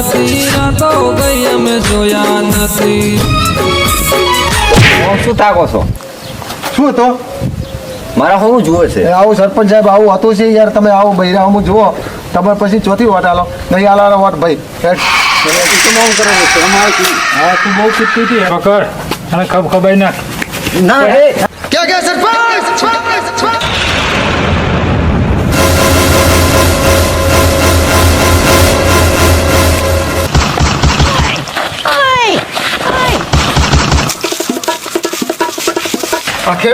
નથી રાતો ગઈ અમે જોયા નથી. શું તાકો છો? શું હતો મારા હું જુએ છે? આવું સરપંચ સાહેબ આવું હતું છે યાર. તમે આવું બૈરા હું જુઓ તમારે પછી ચોથી વોટ આલો નહીં આલવાનો વોટ ભાઈ. હા તું બહુ ચીપતી હતી પકડ અને ખબાઈ નાખ. ના ક્યાં ગયા સરપંચ? આખે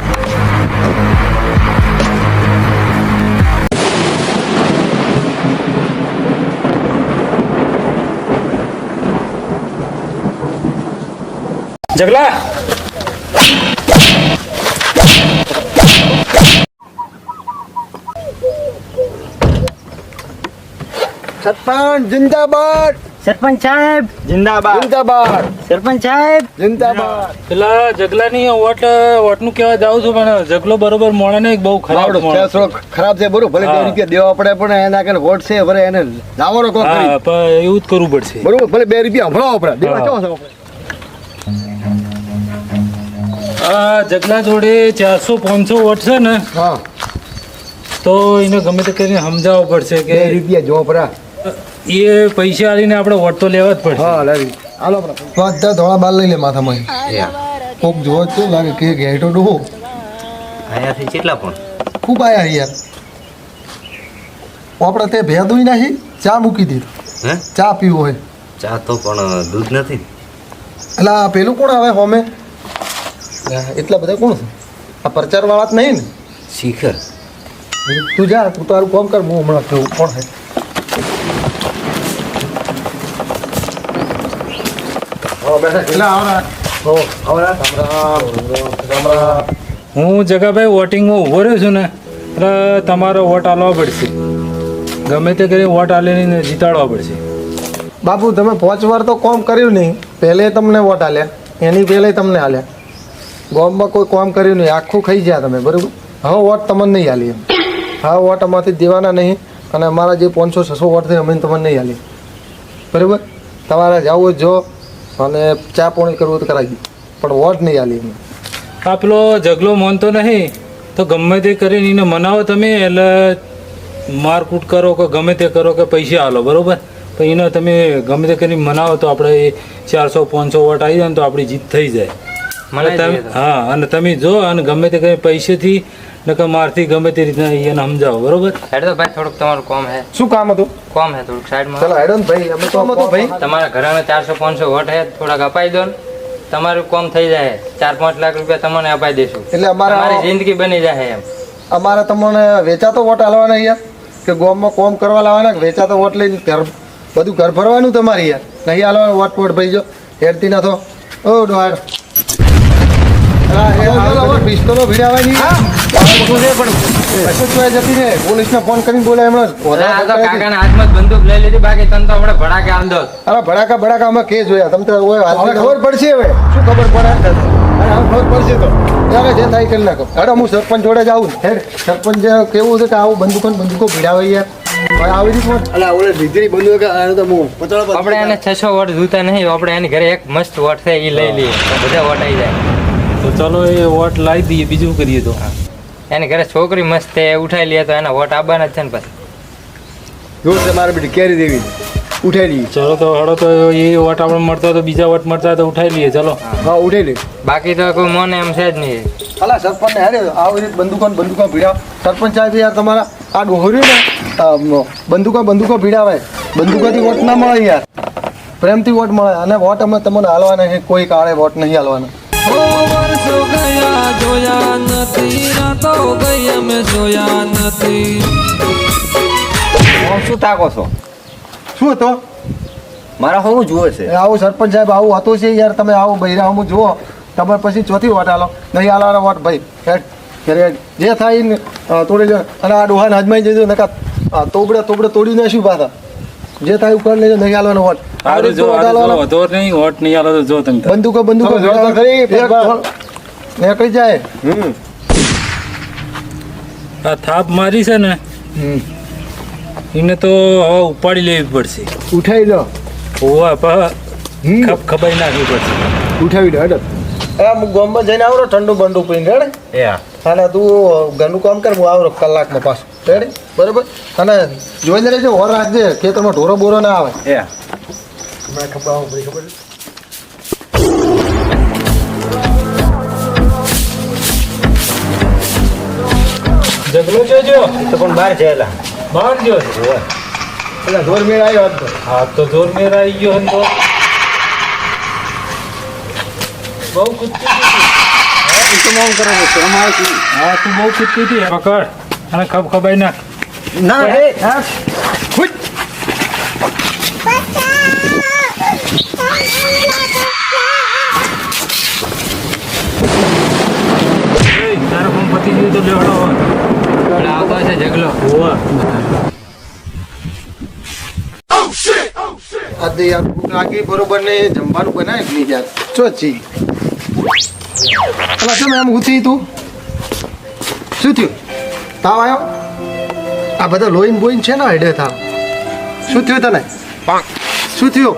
જગલા સરપંચ જિંદાબાદ. સરપંચ સાહેબ જિંદાબાદ. જિંદાબાદ. સરપંચ સાહેબ જિંદાબાદ. પેલા જગલા ની વોટનું કહેવા જાઉં છું પણ જગલો બરોબર મોણે ને બહુ ખરાબ આવડો મોણે. ફેસલો ખરાબ છે બરોબર. ભલે 2 હા. રૂપિયા દેવા પડે પણ એના કે વોટ છે ભલે એને લાવવાનો કોક કરી. હા પણ એવું જ કરવું પડશે. બરોબર ભલે 2 રૂપિયા હંભળાવો પડે દેવા હા. કેવો છે આપણે? આ જગલા જોડે 400-500 વોટ છે ને હા તો એને ગમે તે કરીને સમજાવવો પડશે 2 કે રૂપિયા જો પરા. એ પૈસા આલીને આપણે વોટ તો લેવા જ પડશે. હા લાવી હાલો બધા ધોળા બાર લઈ લે માથામાં. કોક જોવો તો લાગે કે ઘેટો ડોહો અહીંયાથી કેટલા પણ ખૂબ આયા યાર. આપણે તે ભેદું નાખી ચા મૂકી દીધું. હે ચા પીવો હોય ચા તો પણ દૂધ નથી. એટલે આ પેલું કોણ આવે હોમે? એટલા બધા કોણ છે? આ પ્રચાર વાળા જ નહીં ને? શિખર તું જા તું તારું કામ કર. હું હમણાં કહું કોણ છે. હું જગાભાઈ વોટિંગમાં ઊભો રહ્યો છું ને એટલે તમારો વોટ આલવા પડશે. ગમે તે કરી વોટ આલીને જીતાડવા પડશે. બાપુ તમે 5 વાર તો કામ કર્યું નહીં. પહેલે તમને વોટ આલ્યા એની પહેલે તમને આલ્યા. ગામમાં કોઈ કામ કર્યું નહીં આખું ખાઈ ગયા તમે બરાબર. હવે વોટ તમને નહીં આલી એમ. હા વોટ અમારથી દેવાના નહીં અને અમારા જે 500-600 વોટ છે અમે તમને નહીં આલી બરાબર. તમારે જવું જો અને ચા પાણી કરવું તો કરાવી પણ વોટ નહીં આલી એમને. આ પેલો જગલો માનતો નહીં તો ગમે તે કરીને એને મનાવો તમે. એટલે મારકૂટ કરો કે ગમે તે કરો કે પૈસા આલો બરોબર. પણ એને તમે ગમે તે કરીને મનાવો તો આપણે 400-500 વોટ આવી જાય ને તો આપણી જીત થઈ જાય. મનાઈ તમે- જઈએ તો. હા અને તમે જો અને ગમે તે કરી પૈસેથી નકર મારથી ગમે તે રીતના એને સમજાવો બરોબર. હેડ તો ભાઈ થોડુંક તમારું કોમ હે. શું કામ હતું? કોમ હે થોડુંક સાઈડમાં. ચલો હેડો ને ભાઈ અમે તો ભાઈ તમારા ઘરમાં 400-500 વોટ હે થોડાક અપાઈ દો ને તમારું કોમ થઈ જાય. 4-5 લાખ રૂપિયા તમને અપાઈ દેશું. એટલે અમારા તમારી જિંદગી બની જાય એમ. અમારે તમને વેચાતો વોટ આલવાના યાર કે ગામમાં કોમ કરવા લાવવાના કે વેચાતો વોટ લઈને ઘર બધું ઘર ભરવાનું તમારે યાર નહીં આલવાનો વોટ વોટ ભાઈ જો હેડતી ના થો. ઓ ડોહાડ પિસ્તોલો ભીડાવાની જતી રે પોલીસને ફોન કરીને બોલે એમણે આ તો કાકાના હાથમાં જ બંદૂક લઈ લીધી બાકી તને તો હમણાં ભડાકે આલ દો. અરે ભડાકા અમે કે જોયા તમે તો ખબર પડશે હવે શું ખબર પડે ખબર પડશે તો ત્યારે જે થાય કરી નાખો. હેડો હું સરપંચ જોડે જ આવું હેડ. સરપંચ કેવું છે કે આવું બંદૂકો ભીડાવે યાર હવે આવી રીત આપણે એને 600 વોટ જોતા નહીં. આપણે એની ઘરે એક મસ્ત વોટ છે એ લઈ લઈએ તો બધા વોટ આવી જાય. તો ચાલો એ વોટ લાવી દઈએ બીજું કરીએ તો. એની ઘરે છોકરી મસ્ત છે એ ઉઠાઈ લઈએ તો એના વોટ આવવાના જ છે ને પછી. મારે બેટી કેરી દેવી ઉઠાઈ લઈએ. ચલો તો હળો તો એ વોટ આપણે મળતા હોય તો બીજા વોટ મળતા હોય તો ઉઠાઈ લઈએ. ચલો હા ઉઠાઈ લે. બાકી તો કોઈ મોને એમ છે જ નહીં. અલા સરપંચ ને હેડે આવી રીતે બંદૂકો ભીડાવ. સરપંચ સાહેબ યાર તમારા આ ડોહર્યું ને બંદૂકો ભીડાવાય. બંદૂકોથી વોટ ના મળે યાર પ્રેમથી વોટ મળે અને વોટ અમે તમને હાલવાના છે. કોઈ કાળે વોટ નહીં હાલવાના. વર્ષો ગયા જોયા નથી રાતો ગઈ અમે જોયા નથી. શું તાકો છો? શું હતો મારા હું જુએ છે? આવું સરપંચ સાહેબ આવું હતું છે યાર. તમે આવું બૈરા હું જુઓ તમારે પછી ચોથી વોટ આલો નહીં હાલવાનો વોટ ભાઈ. હેડ ઘરે જે થાય ને તોડી લો. અને આ ડોહાને હજમાઈ જજો નકા તોબડે તોડી નાખ્યું પાછા. જે થાય ઉપર લેજો નહીં હાલવાનો વોટ. સારું જો વધો નહીં વોટ નહીં આલો તો જો તમે તાર. બંદૂકો નીકળી જાય. આ થાપ મારી છે ને એને તો હવે ઉપાડી લેવી પડશે. ઉઠાઈ લો ઓવા ખબાઈ નાખવી પડશે. ઉઠાવી દે હેડો. હું ગામમાં જઈને આવરો ઠંડુ બંડુ પીને રેડે. અને તું ઘરનું કામ કર, હું આવરો કલાકમાં પાછું રેડે. બરોબર. અને જોઈને રહેજો, ઓર રાખજે ખેતરમાં ઢોરો બોરો ના આવે. મને ખબર ખબર જગલો જોજો. તો પણ બહાર જયેલા. બહાર ગયો છે. એટલે જોર મેળ આવ્યો હતો. હા તો જોર મેર આવી ગયો હન તો બહુ કૂદતી હતી. હા તું બહુ કૂદતી હતી. પકડ અને ખબાઈ નાખ. ના રે હા તારા ફોન પતી ગયું તો લેવડો આવતો હશે જગલો. હોવા આજે યાર ભૂખ લાગી બરોબર ને જમવાનું બનાય જ નહીં યાર. ચોચી અલા તમે એમ ઉઠી તું શું થયું? તાવ આવ્યો? આ બધા લોહીન બોઈન છે ને હેડે થાવ. શું થયું તને? શું થયું?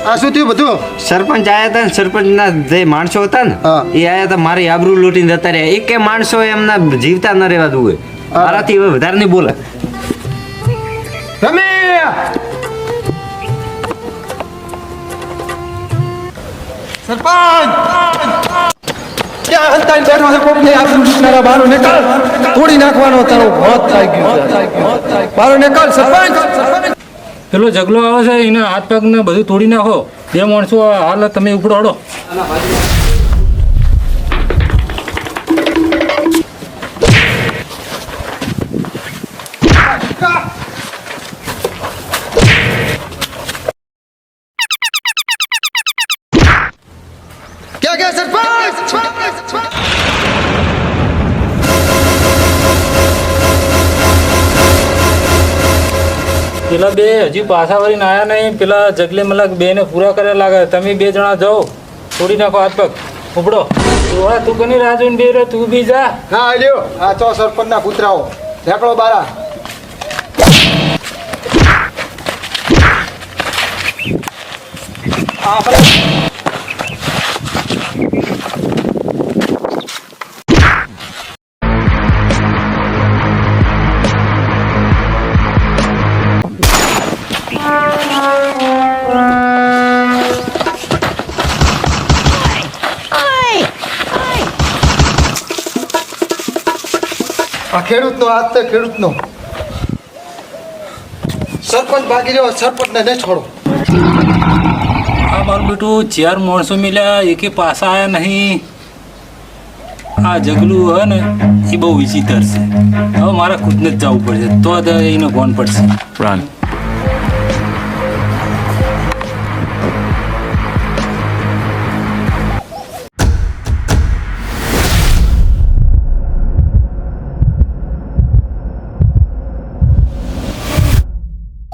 આ શું થયું બધું? સરપંચ આયા હતા ને સરપંચના જે માણસો હતા ને હા. એ આયા હતા મારી આબરૂ લૂંટીને જતા રહ્યા. એકે માણસો એમના જીવતા ન રહેવા દઉં. મારાથી હવે વધારે નહીં બોલે. રમે સરપંચ ક્યાં હંતાઈને બેઠો છે? કોકને આબરૂ લૂંટનારા બહાર નીકળ. તોડી નાખવાનો તારો હોત થઈ ગયો. બહાર નીકળ સરપંચ. પેલો જગલો આવે છે એના હાથ પગ ને બધું તોડી નાખો. બે માણસો હાલ તમે ઉપડો હડો. ક્યાં ગયા સરપંચ? પેલા બે હજી પાછા વળીને આયા નહીં. પેલા જગલે મલક બે ને પૂરા કર્યા લાગે. તમે બે જણા જાઓ તોડી નાખો હાથ પગ. ઉપડો. તું કોની રાહ જોઈને બે રહ્યો? તું બી જા. ના આલ્યો આ ચો સરપંચના પુત્રાઓ ઢેકળો બારા. આ ખેડૂતનો હાથ છે, ખેડૂતનો. સરપંચ ભાગી રહ્યો, સરપંચને નહીં છોડો. આ મારું બેટું ચાર માણસો મિલ્યા એકે પાછા આયા નહીં. આ જગલું હે ને એ બહુ વિચિત્ર છે. હવે મારે ખુદને જ જવું પડશે તો જ એને ફોન પડશે.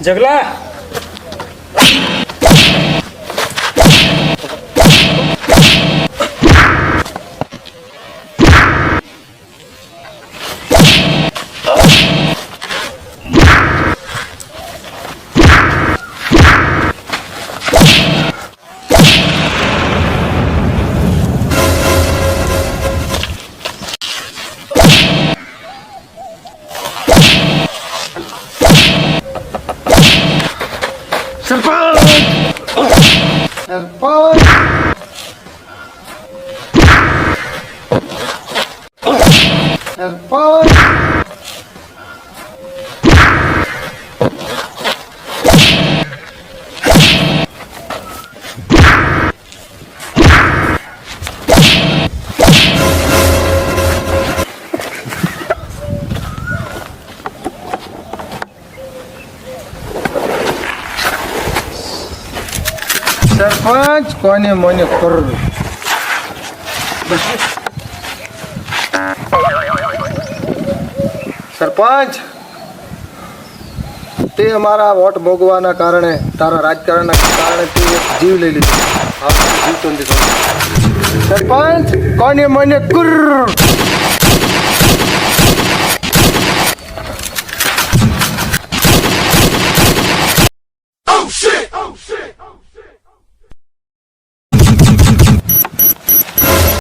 જગલા સરપંચ કોને મને કર. સરપંચ તે અમારા વોટ મોગવાના કારણે તારા રાજકારણના કારણે તે જીવ લઈ લીધો. જીવતો નથી. સરપંચ કોને મને કર.